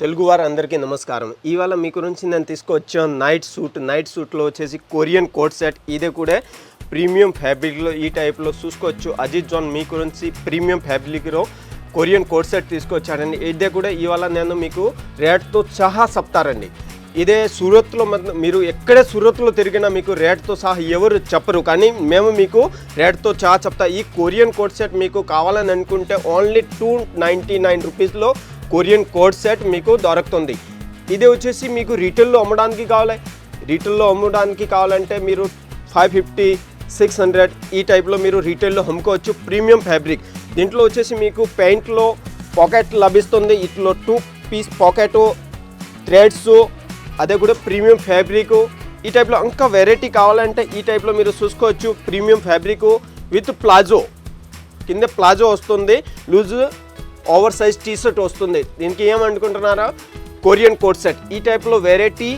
తెలుగు వారందరికీ నమస్కారం. ఇవాళ మీ గురించి నేను తీసుకొచ్చాను నైట్ సూట్లో వచ్చేసి కొరియన్ కోట్ సెట్. ఇదే కూడా ప్రీమియం ఫ్యాబ్రిక్లో ఈ టైప్లో చూసుకోవచ్చు. అజిత్ జాన్ మీ గురించి ప్రీమియం ఫ్యాబ్రిక్లో కొరియన్ కోట్ సెట్ తీసుకొచ్చారండి. ఇదే కూడా ఇవాళ నేను మీకు రేట్తో సహా చెప్తారండి. ఇదే సూరత్లో మీరు ఎక్కడే సూరత్లో తిరిగినా మీకు రేట్తో సహా ఎవరు చెప్పరు, కానీ మేము మీకు రేట్తో సహా చెప్తా. ఈ కొరియన్ కోట్ సెట్ మీకు కావాలని అనుకుంటే ఓన్లీ 299 రూపీస్లో కొరియన్ కోట్ సెట్ మీకు దొరుకుతుంది. ఇది వచ్చేసి మీకు రీటైల్లో అమ్మడానికి కావాలంటే మీరు 550, 600 ఈ టైప్లో మీరు రీటైల్లో అమ్ముకోవచ్చు. ప్రీమియం ఫ్యాబ్రిక్ దీంట్లో వచ్చేసి మీకు పెయింట్లో పాకెట్ లభిస్తుంది. ఇట్లో 2 పీస్ పాకెట్ థ్రెడ్స్, అదే కూడా ప్రీమియం ఫ్యాబ్రిక్. ఈ టైప్లో ఇంకా వెరైటీ కావాలంటే ఈ టైప్లో మీరు చూసుకోవచ్చు. ప్రీమియం ఫ్యాబ్రిక్ విత్ ప్లాజో, కింద ప్లాజో వస్తుంది, లూజ్ ఓవర్ సైజ్ టీషర్ట్ వస్తుంది. దీనికి ఏమనుకుంటున్నారా, కొరియన్ కోట్ సెట్. ఈ టైప్లో వెరైటీ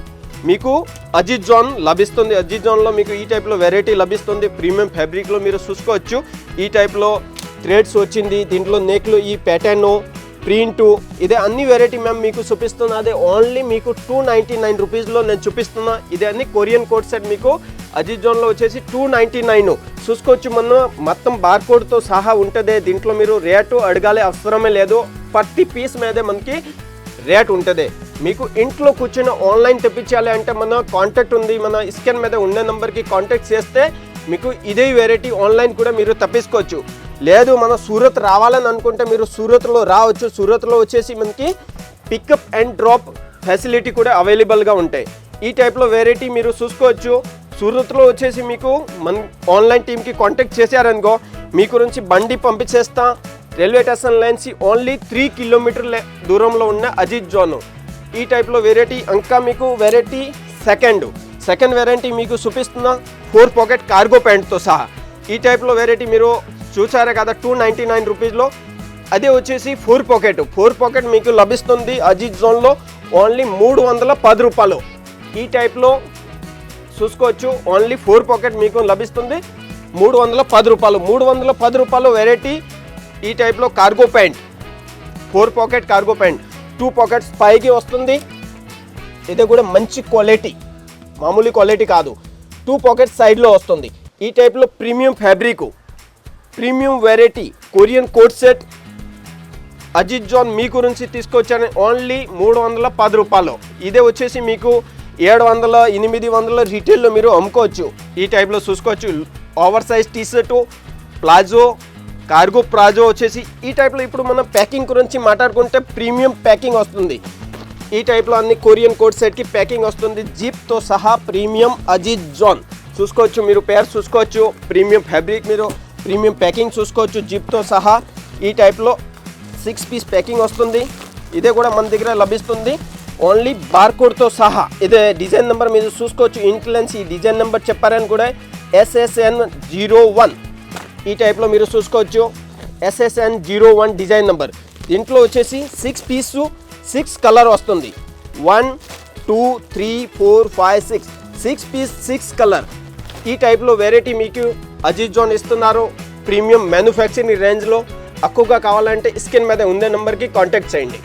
మీకు అజిత్ జాన్ లభిస్తుంది. అజిత్ జాన్లో మీకు ఈ టైప్లో వెరైటీ లభిస్తుంది. ప్రీమియం ఫ్యాబ్రిక్లో మీరు చూసుకోవచ్చు. ఈ టైప్లో థ్రెడ్స్ వచ్చింది, దీంట్లో నెక్లు ఈ ప్యాటర్న్ ప్రింటు, ఇదే అన్ని వెరైటీ మేము మీకు చూపిస్తున్నా. అదే ఓన్లీ మీకు 299 రూపీస్లో నేను చూపిస్తున్నా. ఇదే అన్ని కొరియన్ కోట్ సెట్ మీకు అజిత్ జాన్లో వచ్చేసి 299 చూసుకోవచ్చు. మొత్తం బార్కోడ్తో సహా ఉంటుంది. దీంట్లో మీరు రేటు అడగాలి అవసరమే లేదు. ప్రతి పీస్ మీదే మనకి రేట్ ఉంటుంది. మీకు ఇంట్లో కూర్చొని ఆన్లైన్ తెప్పించాలి అంటే మన కాంటాక్ట్ ఉంది, మన స్క్రీన్ మీద ఉండే నెంబర్కి కాంటాక్ట్ చేస్తే మీకు ఇదే వెరైటీ ఆన్లైన్ కూడా మీరు తప్పించుకోవచ్చు. లేదు మన సూరత్ రావాలని అనుకుంటే మీరు సూరత్లో రావచ్చు. సూరత్లో వచ్చేసి మనకి పికప్ అండ్ డ్రాప్ ఫెసిలిటీ కూడా అవైలబుల్గా ఉంటాయి. ఈ టైప్లో వెరైటీ మీరు చూసుకోవచ్చు. సూరత్లో వచ్చేసి మీకు మన ఆన్లైన్ టీమ్కి కాంటాక్ట్ చేశారనుకో మీ గురించి బండి పంపించేస్తా. రైల్వే స్టేషన్ లైన్స్ ఓన్లీ 3 కిలోమీటర్ల దూరంలో ఉన్న అజిత్ జాన్. ఈ టైప్లో వెరైటీ ఇంకా మీకు వెరైటీ సెకండ్ వెరైటీ మీకు చూపిస్తున్నా. 4 పాకెట్ కార్గో ప్యాంట్తో సహా. ఈ టైప్లో వెరైటీ మీరు చూసారే కదా 299 రూపీస్లో. అదే వచ్చేసి 4 పాకెట్ మీకు లభిస్తుంది అజిత్ జాన్లో ఓన్లీ 310 రూపాయలు. ఈ టైప్లో చూసుకోవచ్చు. ఓన్లీ 4 పాకెట్ మీకు లభిస్తుంది 310 రూపాయలు. 310 రూపాయలు వెరైటీ. ఈ టైప్లో cargo pant, 4 pocket cargo pant, 2 pockets పైకి వస్తుంది. ఇది కూడా మంచి క్వాలిటీ, మామూలు క్వాలిటీ కాదు. 2 పాకెట్స్ సైడ్లో వస్తుంది. ఈ టైప్లో premium fabric, premium variety Korean coat set అజిత్ జాన్ మీ గురించి తీసుకొచ్చాను ఓన్లీ 310 రూపాయలు. ఇదే వచ్చేసి మీకు 700, 800 రీటైల్లో మీరు అమ్ముకోవచ్చు. ఈ టైప్లో చూసుకోవచ్చు. Over size T-shirt, palazzo, cargo palazzo వచ్చేసి ఈ టైప్లో. ఇప్పుడు మనం ప్యాకింగ్ గురించి మాట్లాడుకుంటే ప్రీమియం ప్యాకింగ్ వస్తుంది. ఈ టైప్లో అన్ని కొరియన్ కోట్ సెట్కి ప్యాకింగ్ వస్తుంది జిప్తో సహా. ప్రీమియం అజిత్ జాన్ చూసుకోవచ్చు. మీరు పేరు చూసుకోవచ్చు. ప్రీమియం ఫ్యాబ్రిక్ మీరు ప్రీమియం ప్యాకింగ్ చూసుకోవచ్చు జిప్తో సహా. ఈ టైప్లో 6 పీస్ ప్యాకింగ్ వస్తుంది. ఇదే కూడా మన దగ్గర లభిస్తుంది ఓన్లీ బార్కోడ్తో సహా. ఇదే డిజైన్ నెంబర్ మీరు చూసుకోవచ్చు. ఇంట్లెన్స్ ఈ డిజైన్ నెంబర్ చెప్పారని కూడా SSN01. ఈ టైప్లో మీరు చూసుకోవచ్చు. SSN01 design number. దీంట్లో వచ్చేసి 6 పీసు 6 కలర్ వస్తుంది. 1, 2, 3, 4, 5, 6 పీస్ 6 కలర్. ఈ టైప్లో వెరైటీ మీకు అజిత్ జాన్ ఇస్తున్నారు ప్రీమియం మ్యానుఫ్యాక్చరింగ్ రేంజ్లో. ఎక్కువగా కావాలంటే స్క్రీన్ మీద ఉండే నెంబర్కి కాంటాక్ట్ చేయండి.